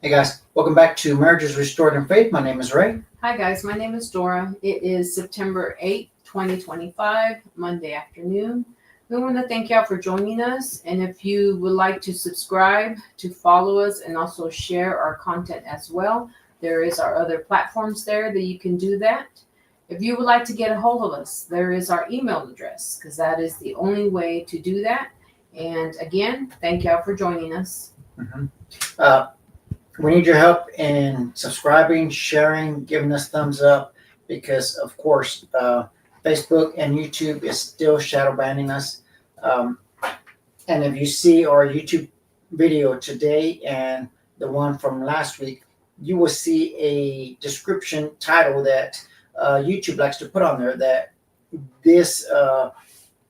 Hey guys, welcome back to Marriages Restored in Faith. My name is Ray. Hi guys, my name is Dora. It is September 8th, 2025, Monday afternoon. We want to thank y'all for joining us. And if you would like to subscribe, to follow us, and also share our content as well, there is our other platforms there that you can do that. If you would like to get a hold of us, there is our email address, because that is the only way to do that. And again, thank y'all for joining us. We need your help in subscribing, sharing, giving us thumbs up because, of course, Facebook and YouTube is still shadow banning us. And if you see our YouTube video today and the one from last week, you will see a description title that YouTube likes to put on there that this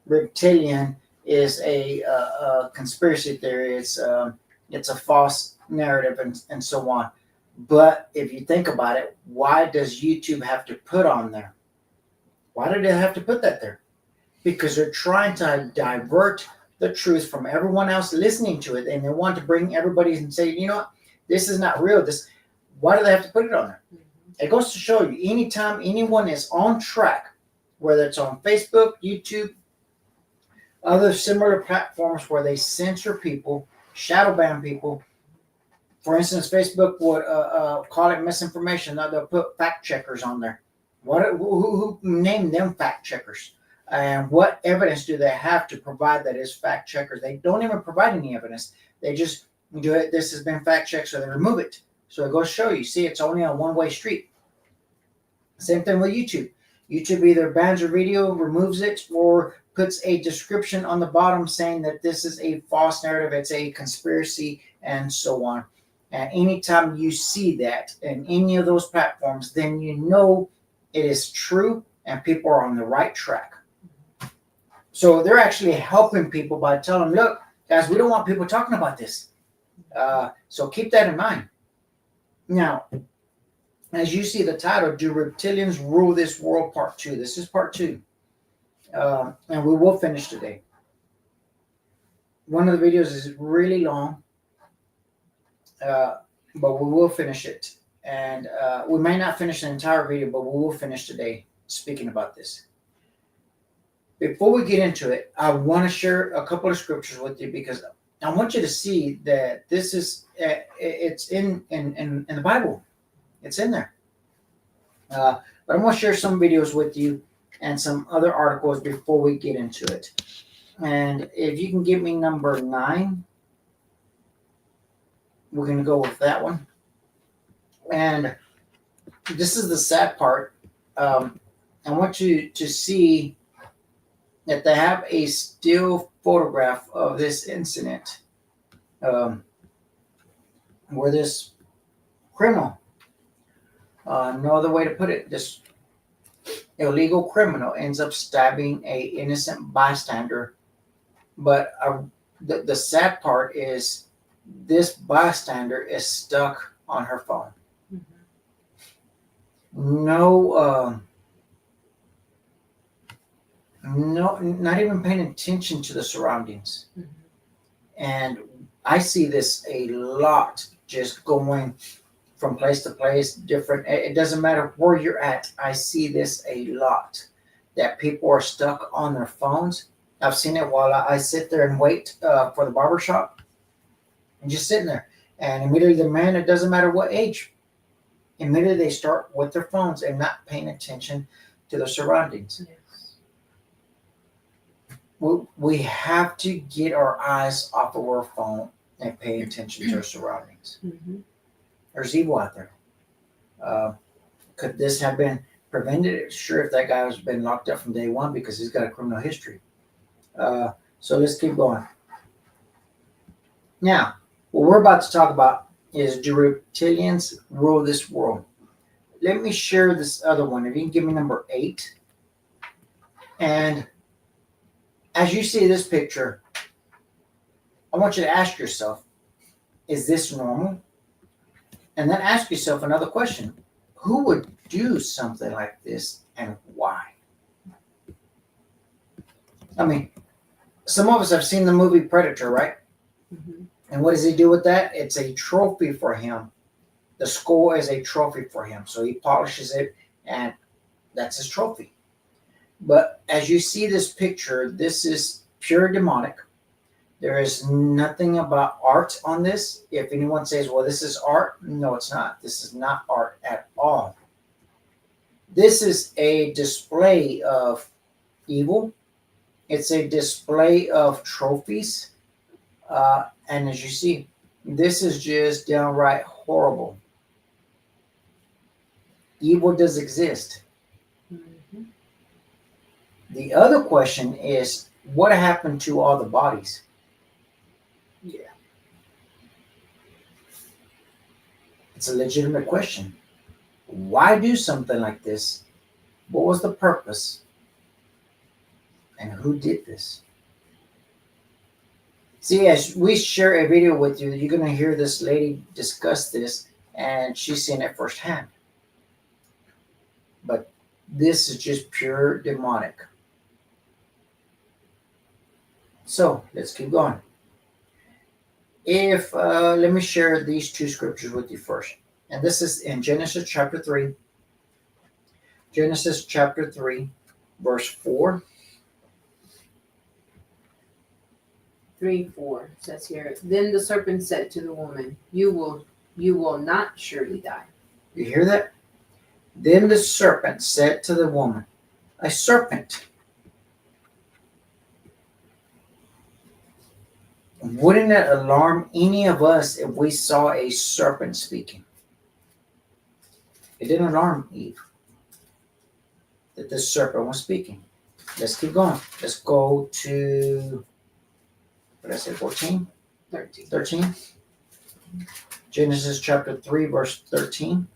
reptilian is a conspiracy theory. It's a false narrative and so on. But if you think about it, why does YouTube have to put on there? Why do they have to put that there? Because they're trying to divert the truth from everyone else listening to it, and they want to bring everybody and say, you know what, this is not real. Why do they have to put it on there? It goes to show you, anytime anyone is on track, whether it's on Facebook, YouTube, other similar platforms where they censor people, shadow ban people. For instance, Facebook would call it misinformation. Now they'll put fact checkers on there. Who named them fact checkers? And what evidence do they have to provide that is fact checkers? They don't even provide any evidence. They just do it. This has been fact checked, so they remove it. So it goes to show you. See, it's only a one-way street. Same thing with YouTube. YouTube either bans your video, removes it, or puts a description on the bottom saying that this is a false narrative, it's a conspiracy, and so on. And anytime you see that in any of those platforms, then you know it is true and people are on the right track. So they're actually helping people by telling them, look, guys, we don't want people talking about this. So keep that in mind. Now, as you see the title, Do Reptilians Rule This World? Part 2. This is part 2. And we will finish today. One of the videos is really long. But we will finish it. And we may not finish the entire video, but we will finish today speaking about this. Before we get into it, I want to share a couple of scriptures with you because I want you to see that this is, it's in the Bible. It's in there. But I'm going to share some videos with you and some other articles before we get into it. And if you can give me number 9. We're going to go with that one. And this is the sad part. I want you to see that they have a still photograph of this incident where this criminal, no other way to put it, this illegal criminal ends up stabbing a innocent bystander. But the sad part is this bystander is stuck on her phone. No, not even paying attention to the surroundings. And I see this a lot, just going from place to place, different. It doesn't matter where you're at. I see this a lot, that people are stuck on their phones. I've seen it while I sit there and wait for the barbershop. And just sitting there, and immediately the man, it doesn't matter what age, immediately they start with their phones and not paying attention to their surroundings. Yes. We have to get our eyes off of our phone and pay attention to our surroundings. There's evil out there. Could this have been prevented? Sure, if that guy has been locked up from day one because he's got a criminal history. So let's keep going. Now, what we're about to talk about is, do reptilians rule this world? Let me share this other one. If you can give me number 8. And as you see this picture, I want you to ask yourself, is this normal? And then ask yourself another question. Who would do something like this and why? I mean, some of us have seen the movie Predator, right? And what does he do with that? It's a trophy for him The skull is a trophy for him. So he polishes it, and that's his trophy. But as you see this picture, this is pure demonic. There is nothing about art on this. If anyone says, well, this is art, no, it's not. This is not art at all. This is a display of evil. It's a display of trophies. And as you see, this is just downright horrible. Evil does exist. Mhm. The other question is, what happened to all the bodies? Yeah. It's a legitimate question. Why do something like this? What was the purpose? And who did this? See, as we share a video with you, you're going to hear this lady discuss this, and she's seen it firsthand. But this is just pure demonic. So let's keep going. Let me share these two scriptures with you first. And this is in Genesis chapter 3. Genesis chapter 3, verse 4. 3:4 says here. Then the serpent said to the woman, You will not surely die. You hear that? Then the serpent said to the woman, a serpent. Wouldn't it alarm any of us if we saw a serpent speaking? It didn't alarm Eve that the serpent was speaking. Let's keep going. Let's go to, what did I say, 14? 13. 13? Genesis chapter 3, verse 13.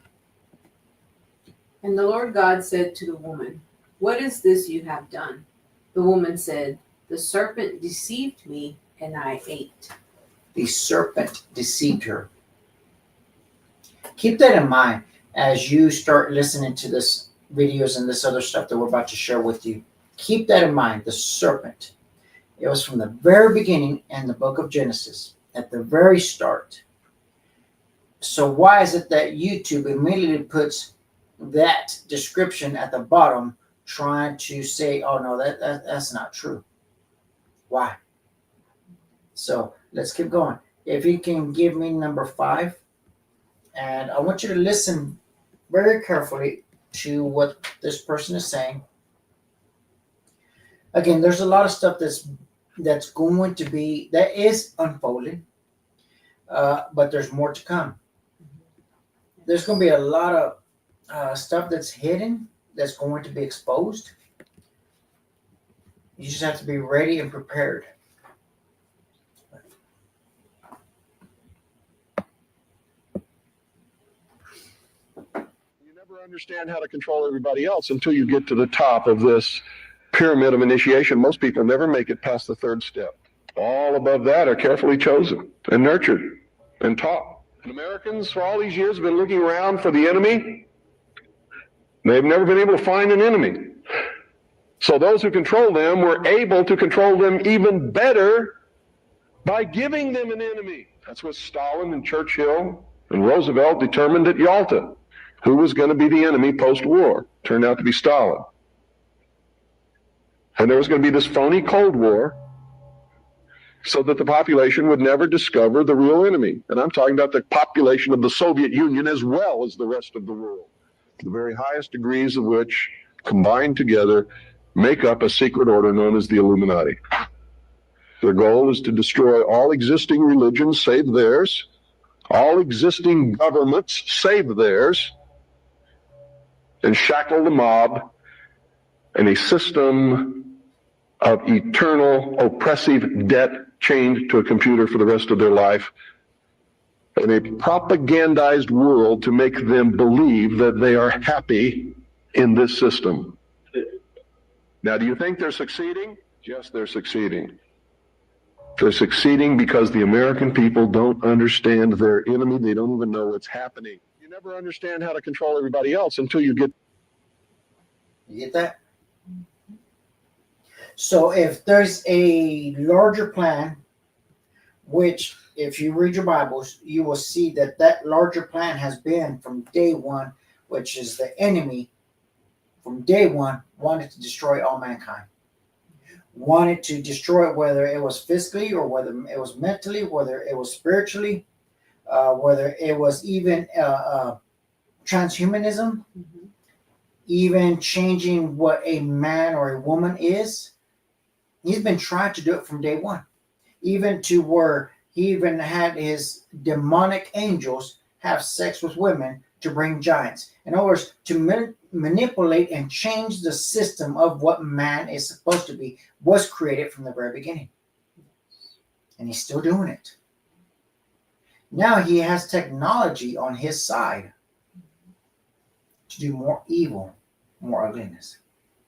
And the Lord God said to the woman, What is this you have done? The woman said, The serpent deceived me, and I ate. The serpent deceived her. Keep that in mind as you start listening to this videos and this other stuff that we're about to share with you. Keep that in mind, the serpent. It was from the very beginning in the book of Genesis, at the very start. So why is it that YouTube immediately puts that description at the bottom, trying to say, oh no, that's not true? Why? So let's keep going. If you can give me number 5, and I want you to listen very carefully to what this person is saying. Again, there's a lot of stuff that's going to be, that is unfolding, but there's more to come. There's going to be a lot of stuff that's hidden, that's going to be exposed. You just have to be ready and prepared. You never understand how to control everybody else until you get to the top of this pyramid of initiation. Most people never make it past the 3rd step. All above that are carefully chosen and nurtured and taught. And Americans, for all these years, have been looking around for the enemy. They've never been able to find an enemy. So those who control them were able to control them even better by giving them an enemy. That's what Stalin and Churchill and Roosevelt determined at Yalta. Who was going to be the enemy post-war? Turned out to be Stalin. And there was going to be this phony Cold War so that the population would never discover the real enemy. And I'm talking about the population of the Soviet Union as well as the rest of the world, the very highest degrees of which combined together make up a secret order known as the Illuminati. Their goal is to destroy all existing religions save theirs, all existing governments save theirs, and shackle the mob in a system of eternal oppressive debt chained to a computer for the rest of their life, in a propagandized world to make them believe that they are happy in this system. Now, do you think they're succeeding? Yes, they're succeeding. They're succeeding because the American people don't understand their enemy. They don't even know what's happening. You never understand how to control everybody else until you get. You get that? So if there's a larger plan, which if you read your Bibles, you will see that that larger plan has been from day one, which is the enemy from day one wanted to destroy all mankind. Wanted to destroy it, whether it was physically or whether it was mentally, whether it was spiritually, whether it was even transhumanism, even changing what a man or a woman is. He's been trying to do it from day one, even to where he even had his demonic angels have sex with women to bring giants. In other words, to manipulate and change the system of what man is supposed to be was created from the very beginning. And he's still doing it. Now he has technology on his side to do more evil, more ugliness.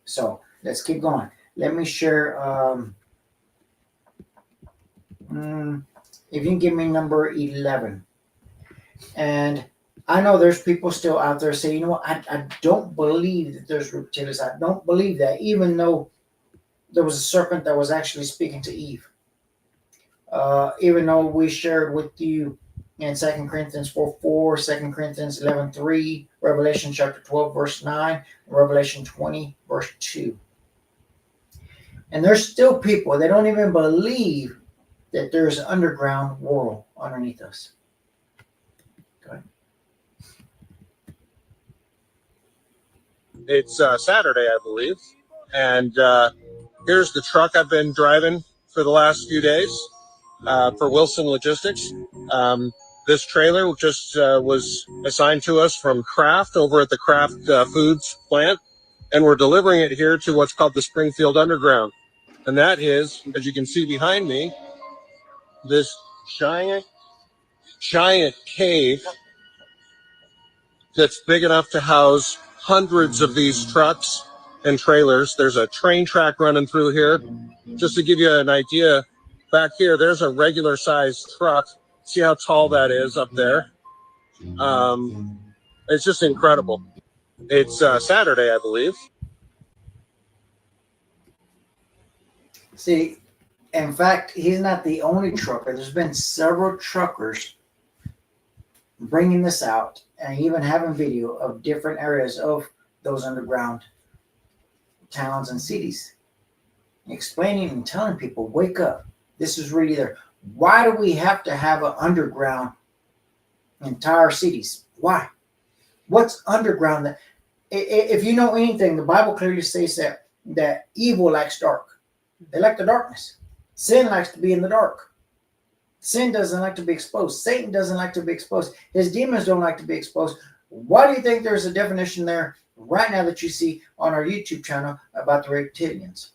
So let's keep going. Let me share. If you can give me number 11. And I know there's people still out there saying, you know what, I don't believe that there's reptilians. I don't believe that, even though there was a serpent that was actually speaking to Eve. Even though we shared with you in 2 Corinthians 4:4, 2 Corinthians 11:3, Revelation chapter 12, verse 9, Revelation 20, verse 2. And there's still people, they don't even believe that there's an underground world underneath us. Okay. It's Saturday, I believe, and here's the truck I've been driving for the last few days for Wilson Logistics. This trailer just was assigned to us from Kraft over at the Kraft Foods plant, and we're delivering it here to what's called the Springfield Underground. And that is, as you can see behind me, this giant cave that's big enough to house hundreds of these trucks and trailers. There's a train track running through here. Just to give you an idea, back here, there's a regular sized truck. See how tall that is up there? It's just incredible. It's Saturday, I believe. See, in fact, he's not the only trucker. There's been several truckers bringing this out and even having video of different areas of those underground towns and cities, explaining and telling people, wake up. This is really there. Why do we have to have an underground entire cities? Why? What's underground? That, if you know anything, the Bible clearly says that evil likes dark. They like the darkness. Sin likes to be in the dark. Sin doesn't like to be exposed. Satan doesn't like to be exposed. His demons don't like to be exposed. Why do you think there's a definition there right now that you see on our YouTube channel about the reptilians?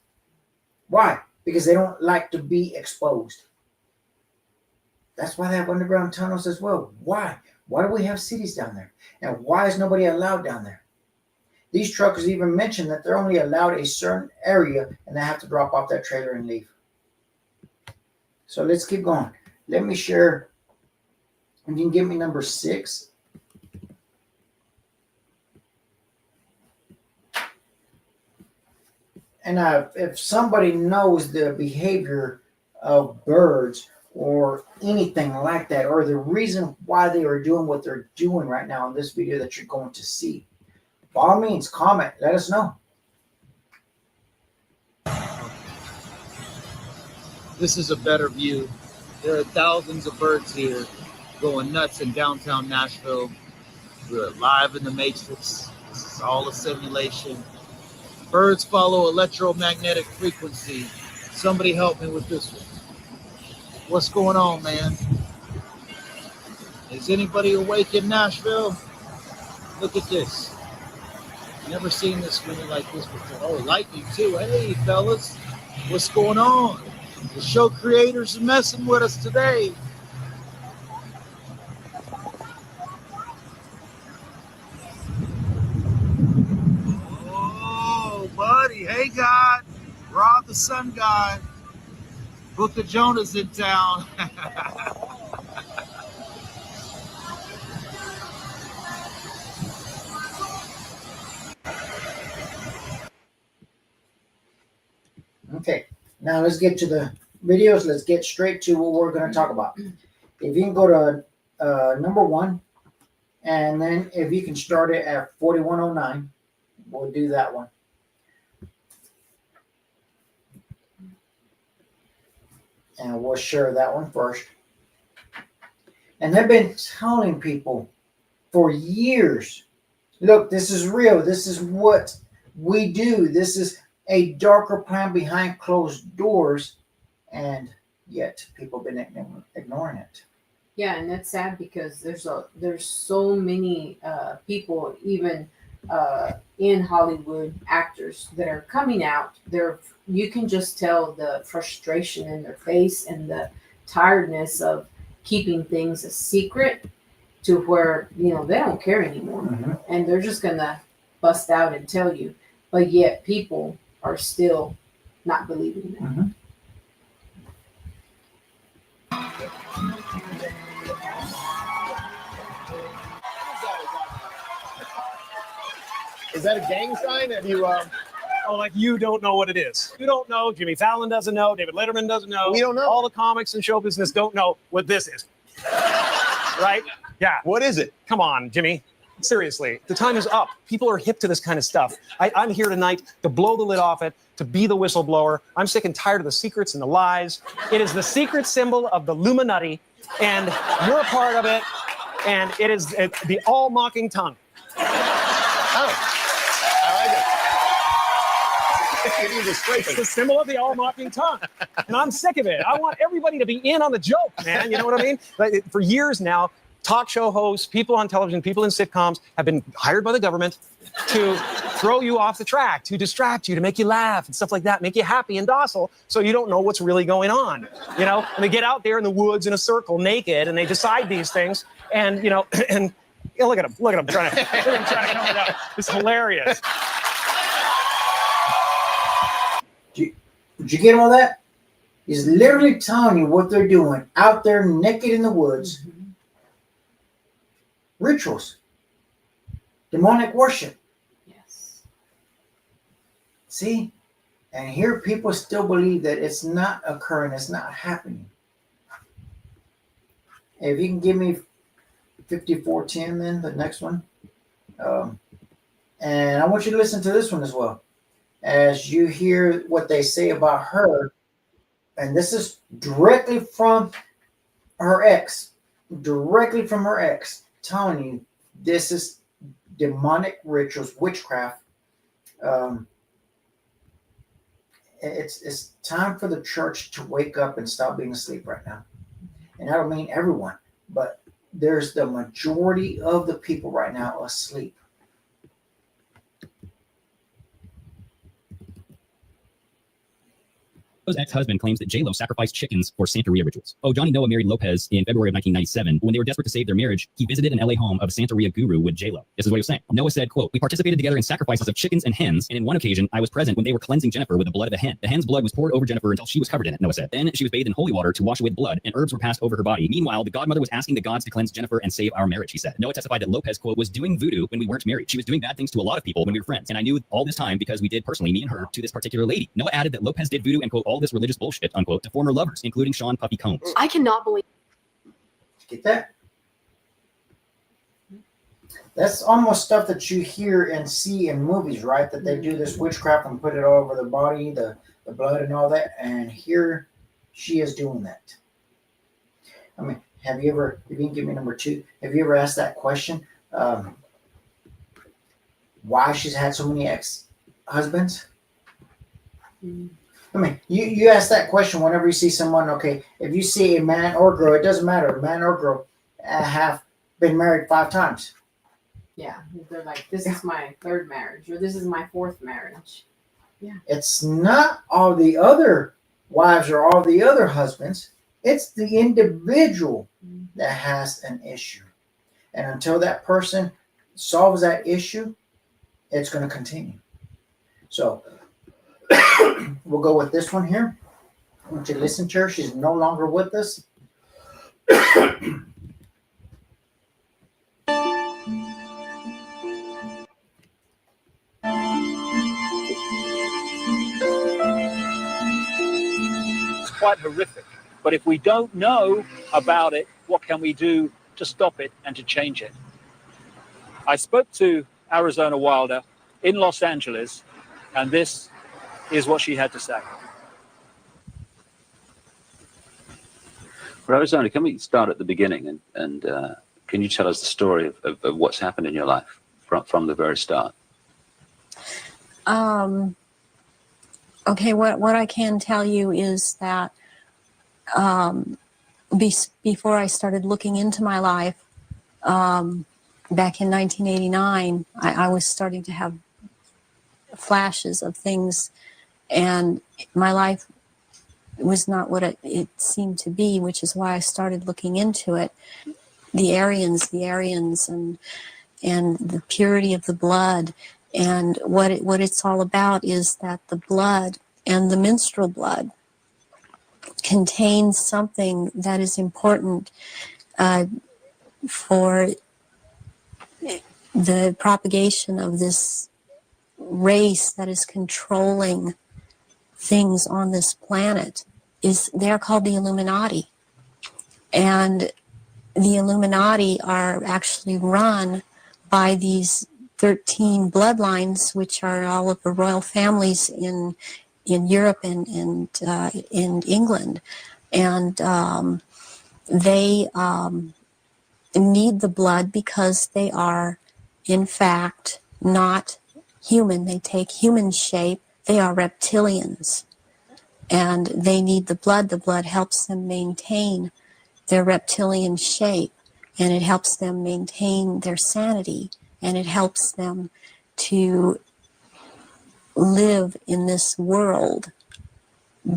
Why? Because they don't like to be exposed. That's why they have underground tunnels as well. Why? Why do we have cities down there? And why is nobody allowed down there? These truckers even mentioned that they're only allowed a certain area and they have to drop off that trailer and leave. So let's keep going. Let me share. And you can give me number 6. And if somebody knows the behavior of birds or anything like that, or the reason why they are doing what they're doing right now in this video that you're going to see, by all means, comment. Let us know. This is a better view. There are thousands of birds here going nuts in downtown Nashville. We're live in the Matrix. This is all a simulation. Birds follow electromagnetic frequency. Somebody help me with this one. What's going on, man? Is anybody awake in Nashville? Look at this. Never seen this many like this before. Oh, lightning too. Hey, fellas. What's going on? The show creators are messing with us today. Oh, buddy. Hey, God. Rob the Sun God. Book of Jonah's in town. Okay, now let's get to the videos. Let's get straight to what we're going to talk about. If you can go to number 1, and then if you can start it at 4109, we'll do that one. And we'll share that one first. And they've been telling people for years, look, this is real. This is what we do. This is a darker plan behind closed doors. And yet people have been ignoring it. Yeah, and that's sad because there's so many people, even in Hollywood, actors that are coming out. You can just tell the frustration in their face and the tiredness of keeping things a secret, to where they don't care anymore, and they're just gonna bust out and tell you. But yet people are still not believing it. Is that a gang sign? Have you? Oh, like you don't know what it is. You don't know. Jimmy Fallon doesn't know. David Letterman doesn't know. We don't know. All the comics and show business don't know what this is. Right? Yeah. What is it? Come on, Jimmy. Seriously, the time is up. People are hip to this kind of stuff. I'm here tonight to blow the lid off it, to be the whistleblower. I'm sick and tired of the secrets and the lies. It is the secret symbol of the Illuminati, and you're a part of it. And it is the all-mocking tongue. Oh. It's the symbol of the all-mocking tongue. And I'm sick of it. I want everybody to be in on the joke, man. You know what I mean? Like, for years now, talk show hosts, people on television, people in sitcoms have been hired by the government to throw you off the track, to distract you, to make you laugh and stuff like that, make you happy and docile so you don't know what's really going on. And they get out there in the woods in a circle naked and they decide these things. And, look at him trying to cover it up. It's hilarious. Did you get all that? He's literally telling you what they're doing out there naked in the woods. Rituals. Demonic worship. Yes. See? And here people still believe that it's not occurring, it's not happening. If you can give me 5410, then the next one. And I want you to listen to this one as well, as you hear what they say about her. And this is directly from her ex, telling you this is demonic rituals, witchcraft. It's time for the church to wake up and stop being asleep right now. And I don't mean everyone, but there's the majority of the people right now asleep. Johnny's ex-husband claims that J-Lo sacrificed chickens for Santeria rituals. Oh, Johnny Noah married Lopez in February of 1997. When they were desperate to save their marriage, he visited an LA home of a Santeria guru with J-Lo. This is what he was saying. Noah said, quote, "We participated together in sacrifices of chickens and hens, and in one occasion, I was present when they were cleansing Jennifer with the blood of a hen. The hen's blood was poured over Jennifer until she was covered in it," Noah said. "Then she was bathed in holy water to wash away the blood, and herbs were passed over her body. Meanwhile, the godmother was asking the gods to cleanse Jennifer and save our marriage," he said. Noah testified that Lopez, quote, "was doing voodoo when we weren't married. She was doing bad things to a lot of people when we were friends, and I knew all this time because we did personally, me and her, to this particular lady." Noah added that Lopez did voodoo and, quote, "all this religious bullshit," unquote, to former lovers, including Sean Puffy Combs. I cannot believe. Get that? That's almost stuff that you hear and see in movies, right? That they do this witchcraft and put it all over the body, the blood and all that. And here she is doing that. I mean, if you can give me number 2, have you ever asked that question? Why she's had so many ex-husbands? I mean, you ask that question whenever you see someone, okay, if you see a man or girl, it doesn't matter, man or girl, have been married 5 times. Yeah, they're like, this is my 3rd marriage, or this is my 4th marriage. Yeah. It's not all the other wives or all the other husbands. It's the individual that has an issue. And until that person solves that issue, it's going to continue. So we'll go with this one here. I want you to listen to her. She's no longer with us. It's quite horrific. But if we don't know about it, what can we do to stop it and to change it? I spoke to Arizona Wilder in Los Angeles, and this is what she had to say. Well, Arizona, can we start at the beginning and can you tell us the story of what's happened in your life from the very start? Okay, what I can tell you is that before I started looking into my life, back in 1989, I was starting to have flashes of things, and my life was not what it seemed to be, which is why I started looking into it. The Aryans, and the purity of the blood, and what it's all about is that the blood and the menstrual blood contains something that is important for the propagation of this race that is controlling things on this planet. They're called the Illuminati, and the Illuminati are actually run by these 13 bloodlines, which are all of the royal families in Europe and in England, and they need the blood because they are, in fact, not human. They take human shape. They are reptilians, and they need the blood. The blood helps them maintain their reptilian shape, and it helps them maintain their sanity, and it helps them to live in this world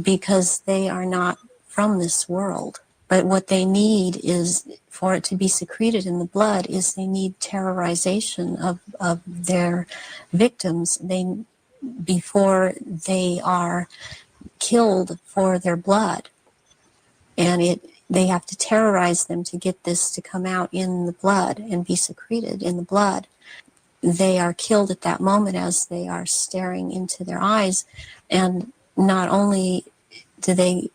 because they are not from this world. But what they need is, for it to be secreted in the blood, is they need terrorization of their victims before they are killed for their blood. And they have to terrorize them to get this to come out in the blood and be secreted in the blood. They are killed at that moment as they are staring into their eyes, and not only do they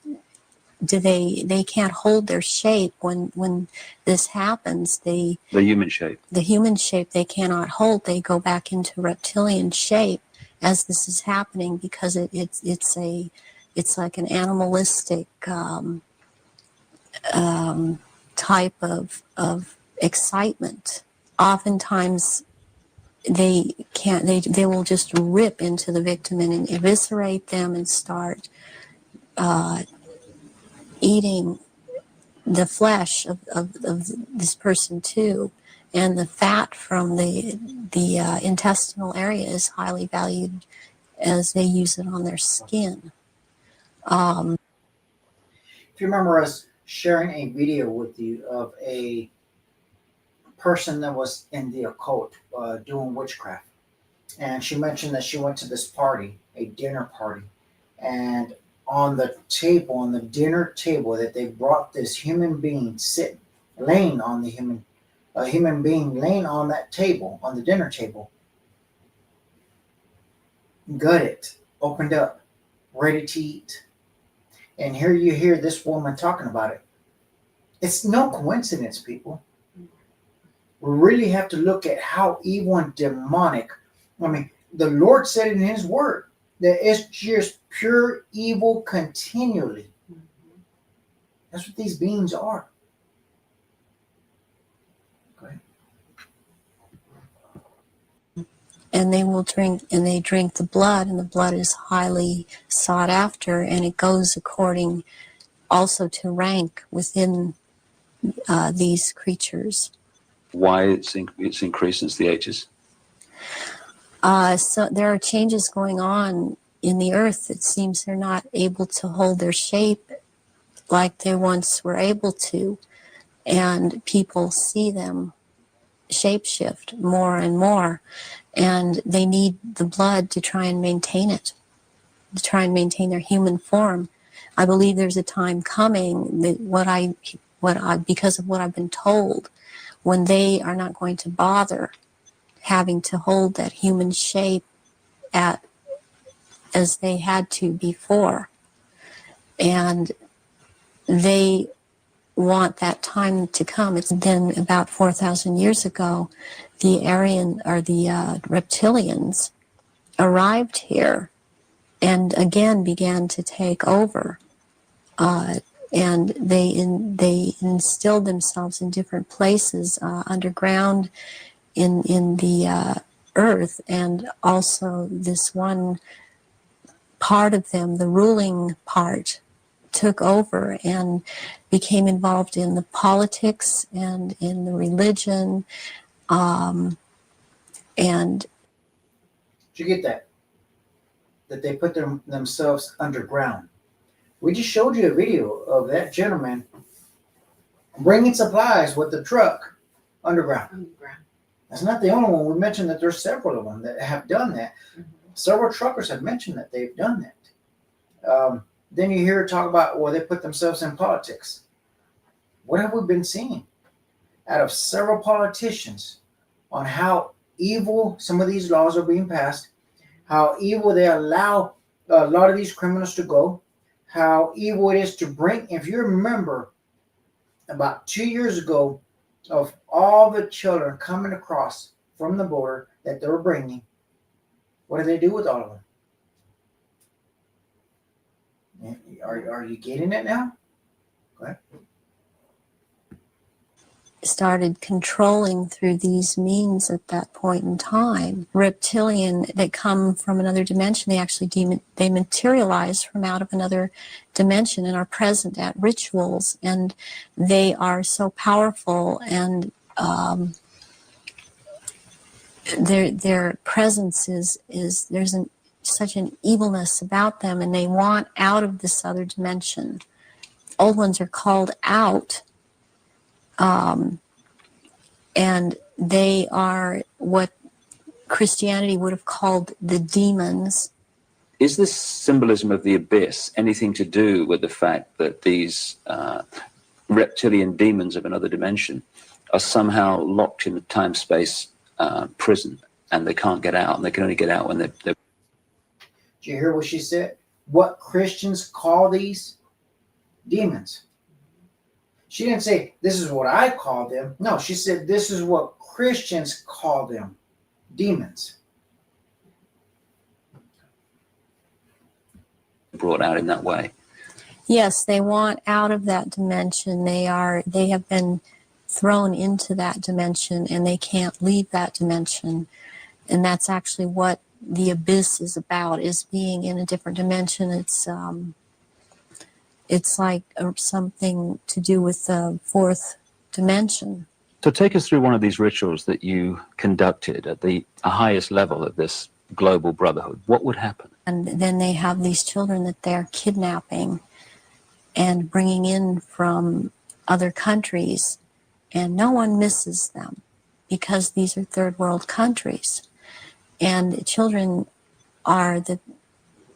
can't hold their shape when this happens. The human shape they cannot hold. They go back into reptilian shape as this is happening, because it's like an animalistic type of excitement. Oftentimes they will just rip into the victim and eviscerate them and start eating the flesh of this person too. And the fat from the intestinal area is highly valued, as they use it on their skin. If you remember us sharing a video with you of a person that was in the occult doing witchcraft, and she mentioned that she went to this party, a dinner party, and on the table, on the dinner table, that they brought this human being laying on a human being laying on that table, on the dinner table, gutted, opened up, ready to eat. And here you hear this woman talking about it. It's no coincidence, people. We really have to look at how evil and demonic. I mean, the Lord said it in His Word that it's just pure evil continually. That's what these beings are. Okay. And they will drink, and they drink the blood, and the blood is highly sought after, and it goes according also to rank within these creatures. Why it's increased since the ages? So there are changes going on in the earth. It seems they're not able to hold their shape like they once were able to, and people see them shapeshift more and more, and they need the blood to try and maintain it, to try and maintain their human form. I believe there's a time coming that because of what I've been told, when they are not going to bother having to hold that human shape as they had to before, and they want that time to come. It's then about 4,000 years ago, the Aryan or the reptilians arrived here and again began to take over. And they instilled themselves in different places underground in the earth, and also this one part of them, the ruling part, took over and became involved in the politics and in the religion. And Did you get that? That they put themselves underground. We just showed you a video of that gentleman bringing supplies with the truck underground. That's not the only one. We mentioned that there's several of them that have done that. Several truckers have mentioned that they've done that. Then you hear talk about, well, they put themselves in politics. What have we been seeing out of several politicians on how evil some of these laws are being passed, how evil they allow a lot of these criminals to go, how evil it is to bring, if you remember about 2 years ago, of all the children coming across from the border that they were bringing, what do they do with all of them? Are you getting it now? Go ahead. started controlling through these means at that point in time. Reptilian that come from another dimension, they actually they materialize from out of another dimension and are present at rituals, and they are so powerful, and their presence is there's such an evilness about them, and they want out of this other dimension. Old ones are called out. And they are what Christianity would have called the demons. Is this symbolism of the abyss anything to do with the fact that these reptilian demons of another dimension are somehow locked in the time-space prison, and they can't get out, and they can only get out when they're... Did you hear what she said? What Christians call these demons. She didn't say, this is what I call them. No, she said, this is what Christians call them, demons. Brought out in that way. Yes, they want out of that dimension. They have been thrown into that dimension, and they can't leave that dimension. And that's actually what the abyss is about, is being in a different dimension. It's like something to do with the fourth dimension. So take us through one of these rituals that you conducted at the highest level of this global brotherhood. What would happen? And then they have these children that they're kidnapping and bringing in from other countries, and no one misses them because these are third world countries. And the children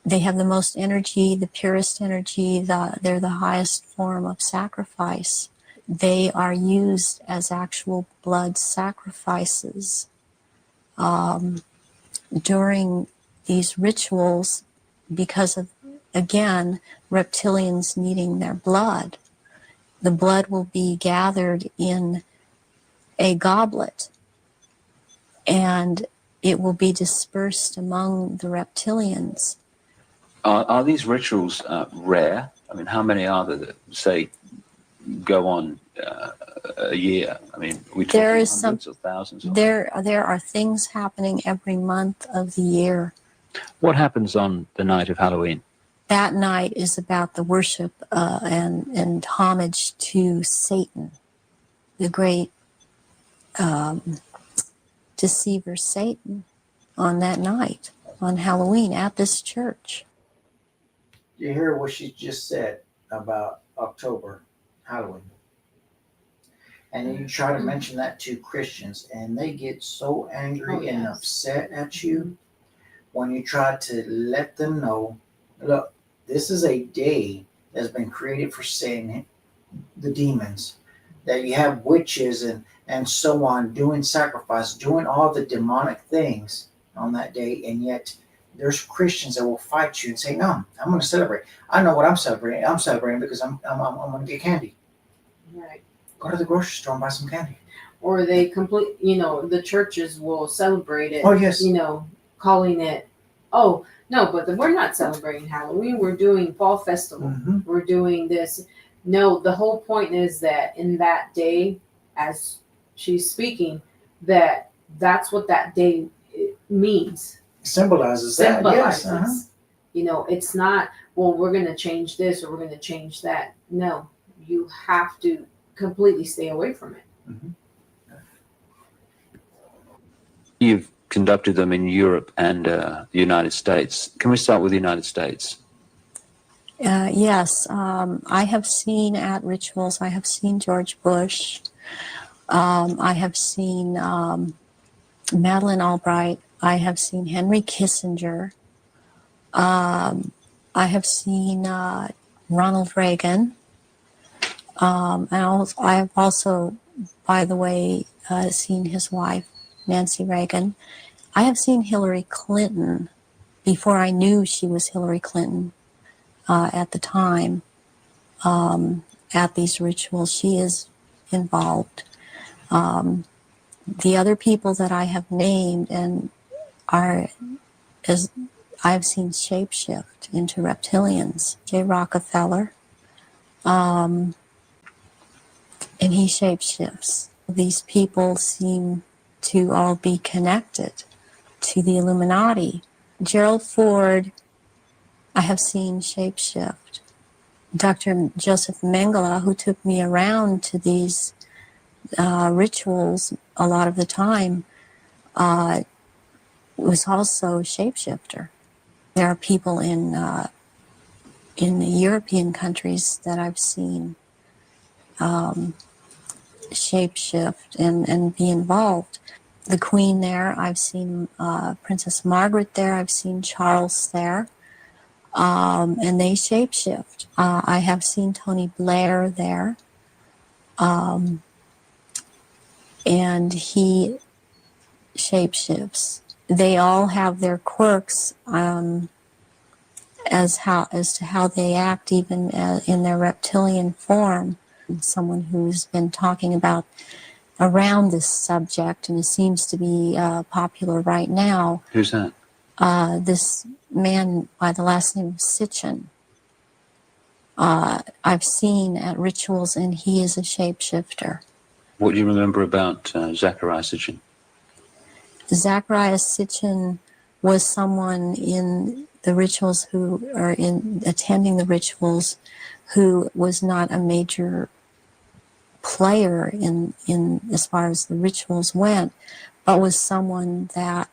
they have the most energy, the purest energy, they're the highest form of sacrifice. They are used as actual blood sacrifices during these rituals because of, again, reptilians needing their blood. The blood will be gathered in a goblet, and it will be dispersed among the reptilians. Are these rituals rare? I mean, how many are there that, say, go on a year? I mean, are we talking hundreds or thousands? There are things happening every month of the year. What happens on the night of Halloween? That night is about the worship and homage to Satan, the great deceiver Satan, on that night, on Halloween, at this church. You hear what she just said about October, Halloween. And then you try to mention that to Christians, and they get so angry and upset at you when you try to let them know, look, this is a day that's been created for Satan, the demons, that you have witches and so on doing sacrifice, doing all the demonic things on that day, and yet There's Christians that will fight you and say, "No, I'm going to celebrate. I know what I'm celebrating. I'm celebrating because I'm going to get candy. Right. Go to the grocery store and buy some candy." Or they the churches will celebrate it. Oh, yes. Calling it, oh, no, but we're not celebrating Halloween. We're doing Fall Festival. Mhm. We're doing this. No, the whole point is that in that day, as she's speaking, that's what that day means. Symbolizes that. Yes. It's not, well, we're going to change this or we're going to change that. No, you have to completely stay away from it. You've conducted them in Europe and the United States. Can we start with the United States? Yes, I have seen at rituals, I have seen George Bush. I have seen Madeleine Albright. I have seen Henry Kissinger. I have seen Ronald Reagan. And I have also, by the way, seen his wife, Nancy Reagan. I have seen Hillary Clinton before I knew she was Hillary Clinton at the time at these rituals. She is involved. The other people that I have named as I've seen shapeshift into reptilians. J. Rockefeller, and he shapeshifts. These people seem to all be connected to the Illuminati. Gerald Ford, I have seen shapeshift. Dr. Joseph Mengele, who took me around to these rituals a lot of the time, was also a shapeshifter. There are people in the European countries that I've seen shapeshift and be involved. The Queen there, I've seen Princess Margaret there, I've seen Charles there, and they shapeshift. I have seen Tony Blair there, and he shapeshifts. They all have their quirks as to how they act, even in their reptilian form. Someone who's been talking about around this subject, and it seems to be popular right now. Who's that? This man by the last name of Sitchin. I've seen at rituals, and he is a shapeshifter. What do you remember about Zachariah Sitchin? Zachariah Sitchin was someone in the rituals in attending the rituals who was not a major player in as far as the rituals went, but was someone that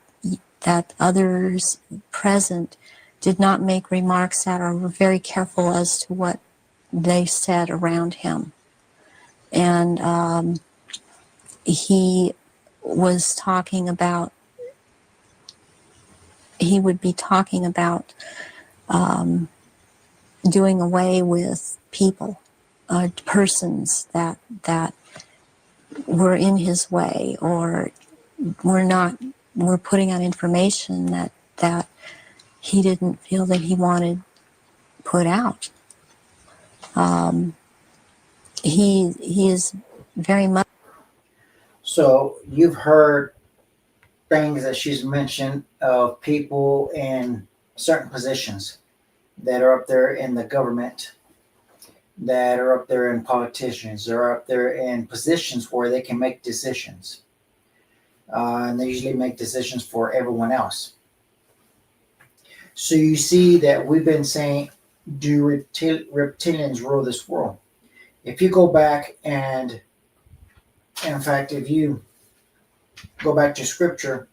others present did not make remarks at or were very careful as to what they said around him. And he was talking about, he would be talking about doing away with people, persons that were in his way or were putting out information that he didn't feel that he wanted put out. He is very much. So you've heard things that she's mentioned of people in certain positions that are up there in the government, that are up there in politicians, they're up there in positions where they can make decisions. And they usually make decisions for everyone else. So you see that we've been saying, do reptilians rule this world? If you go back and, in fact, if you go back to scripture,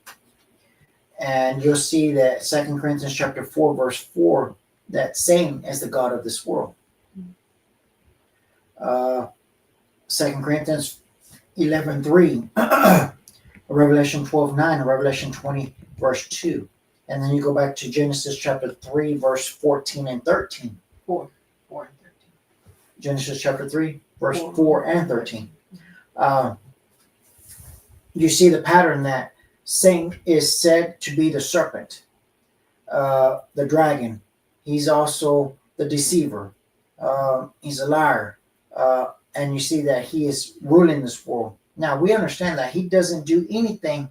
and you'll see that 2 Corinthians chapter 4, verse 4, that Satan is the God of this world. 2 Corinthians 11:3, Revelation 12:9, Revelation 20, verse 2. And then you go back to Genesis chapter 3, verse 14 and 13. 4 and 13. Genesis chapter 3, verse 4 and 13. You see the pattern that Satan is said to be the serpent. the dragon. He's also the deceiver. He's a liar. And you see that he is ruling this world. Now, we understand that he doesn't do anything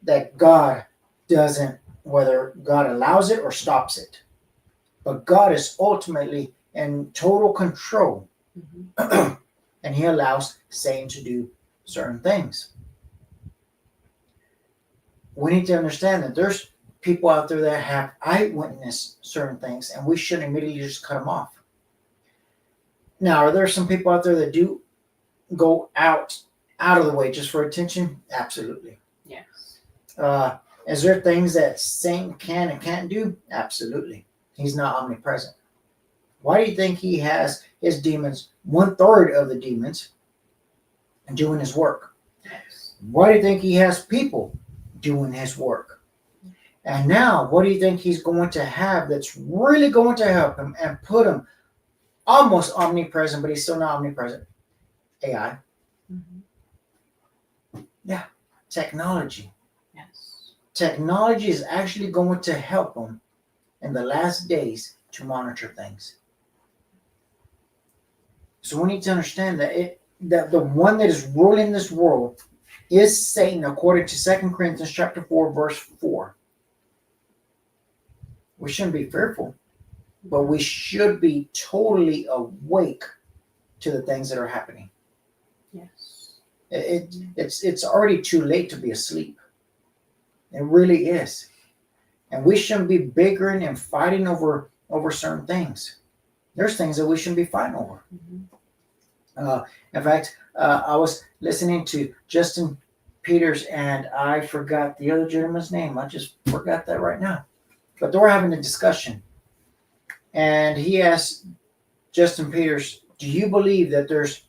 that God doesn't, whether God allows it or stops it. But God is ultimately in total control. Mhm. And he allows Satan to do certain things. We need to understand that there's people out there that have eyewitnessed certain things, and we shouldn't immediately just cut them off. Now, are there some people out there that do go out of the way just for attention? Absolutely. Yes. Is there things that Satan can and can't do? Absolutely. He's not omnipresent. Why do you think he has his demons, 1/3 of the demons, doing his work? Yes. Why do you think he has people doing his work? And now, what do you think he's going to have that's really going to help him and put him almost omnipresent, but he's still not omnipresent? AI. Mm-hmm. Yeah. Technology. Yes. Technology is actually going to help him in the last days to monitor things. So we need to understand that the one that is ruling this world is Satan, according to 2 Corinthians chapter 4, verse 4. We shouldn't be fearful, but we should be totally awake to the things that are happening. Yes. It's already too late to be asleep. It really is. And we shouldn't be bickering and fighting over certain things. There's things that we shouldn't be fighting over. Mm-hmm. In fact, I was listening to Justin Peters, and I forgot the other gentleman's name. I just forgot that right now. But they were having a discussion. And he asked Justin Peters, do you believe that there's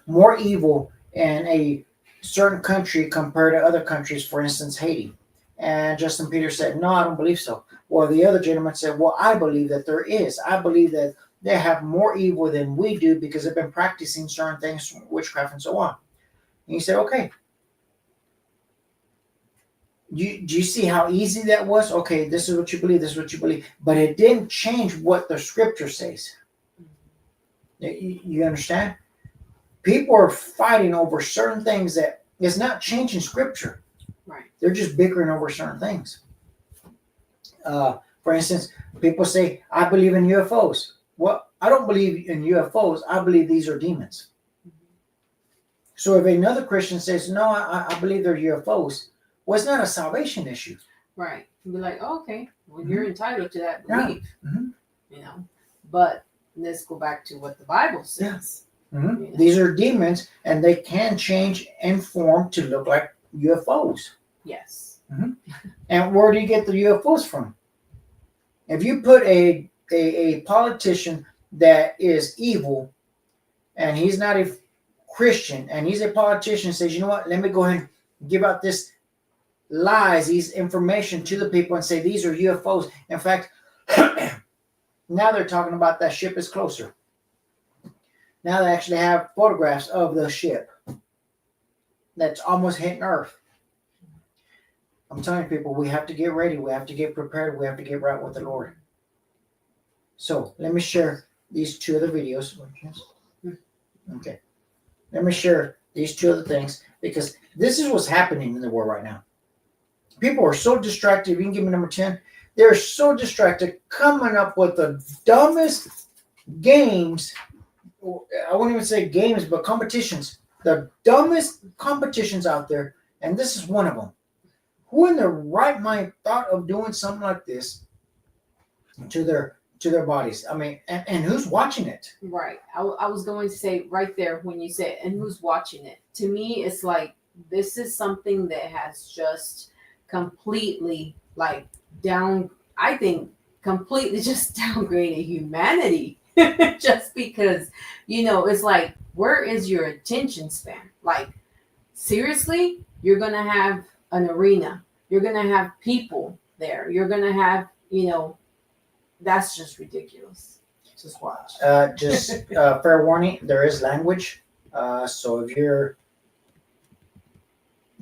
more evil in a certain country compared to other countries, for instance, Haiti? And Justin Peters said, no, I don't believe so. Well, the other gentleman said, well, I believe that there is. I believe that they have more evil than we do because they've been practicing certain things, witchcraft and so on. And he said, okay. Do you see how easy that was? Okay, this is what you believe, this is what you believe. But it didn't change what the scripture says. You understand? People are fighting over certain things that is not changing scripture. Right. They're just bickering over certain things. For instance, people say, I believe in UFOs. Well, I don't believe in UFOs. I believe these are demons. So if another Christian says, no, I believe they're UFOs, well, it's not a salvation issue. Right. You'd be like, oh, okay, well, Mm-hmm. you're entitled to that Yeah. belief. Mm-hmm. You know, but let's go back to what the Bible says. Mm-hmm. You know? These are demons, and they can change in form to look like UFOs. Yes. Mm-hmm. And where do you get the UFOs from? If you put a politician that is evil, and he's not a Christian, and he's a politician, says, you know what, let me go ahead and give out this lies, these information to the people and say these are UFOs. In fact, now they're talking about that ship is closer. Now they actually have photographs of the ship that's almost hitting Earth. I'm telling people, we have to get ready. We have to get prepared. We have to get right with the Lord. So let me share these two other videos. Okay. Let me share these two other things because this is what's happening in the world right now. People are so distracted. If you can give me number 10. They're so distracted coming up with the dumbest games. I won't even say games, but competitions. The dumbest competitions out there. And this is one of them. Who in their right mind thought of doing something like this to their bodies? I mean, and who's watching it? Right. I was going to say right there when you said, and who's watching it? To me, it's like this is something that has just completely completely just downgraded humanity. Just because, it's like, where is your attention span? Like, seriously, you're going to have an arena. You're going to have people there. You're going to have, that's just ridiculous. Just watch. Fair warning, there is language. So if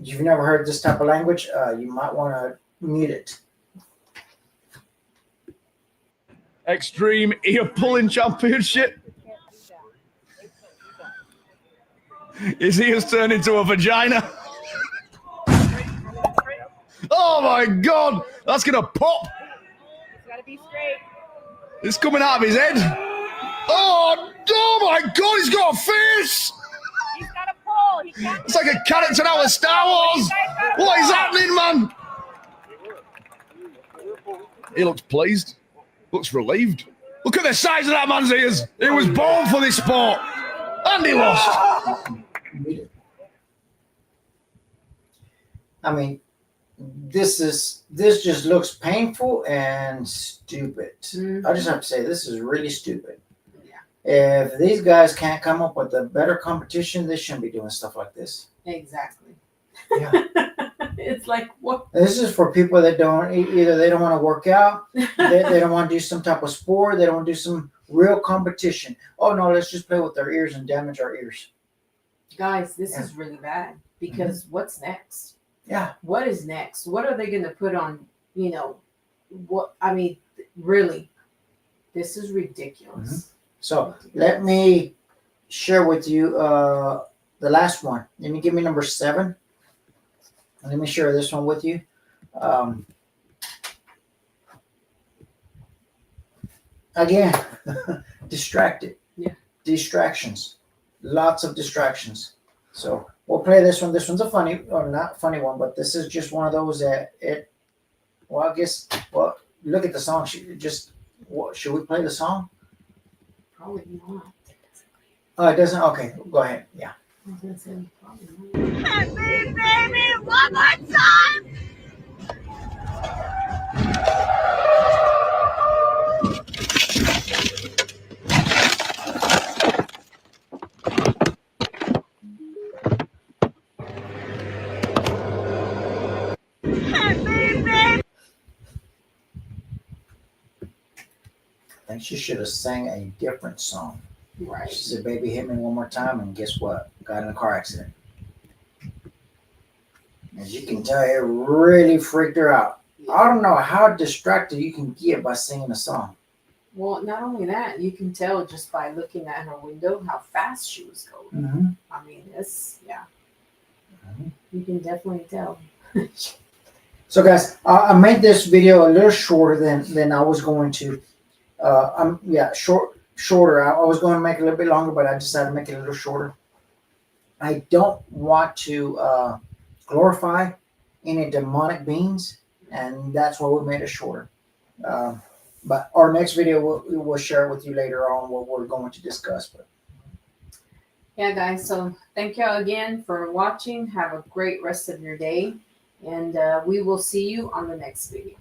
you've never heard this type of language, you might want to Mute it. Extreme ear pulling championship. His ears turned into a vagina. Oh my God, that's gonna pop. It's gotta be straight. It's coming out of his head. Oh my God, he's got a face. He's got a pole. He can't. It's like a character out of Star Wars. What is happening, man? He looks pleased. Looks relieved. Look at the size of that man's ears. He was born for this sport. And he lost. I mean, this just looks painful and stupid. I just have to say, this is really stupid. Yeah. If these guys can't come up with a better competition, they shouldn't be doing stuff like this. Exactly. Yeah. It's like, what? This is for people that either they don't want to work out, they don't want to do some type of sport, they don't want to do some real competition. Oh no, let's just play with our ears and damage our ears. Guys, this is really bad because what's next? Yeah. What is next? What are they going to put on, what, I mean, really, this is ridiculous. So let me share with you the last one. Let me give me number 7. Let me share this one with you. Again, distracted. Yeah. Distractions. Lots of distractions. So we'll play this one. This one's a funny, or not funny one, but this is just one of those that I guess, look at the song. Should we play the song? Probably not. Oh, it doesn't? Okay, go ahead. Yeah. I was gonna say, probably not. Hit me, baby, one more time. I think she should have sang a different song. Right. She said, "Baby, hit me one more time," and guess what? Got in a car accident. As you can tell, it really freaked her out. I don't know how distracted you can get by singing a song. Well, not only that, you can tell just by looking at her window how fast she was going. Mm-hmm. I mean, you can definitely tell. So, guys, I made this video a little shorter than I was going to. Shorter. I was going to make it a little bit longer, but I decided to make it a little shorter. I don't want to glorify any demonic beings, and that's why we made it shorter. But our next video, we'll share with you later on what we're going to discuss. But Yeah, guys. So thank you again for watching. Have a great rest of your day, and we will see you on the next video.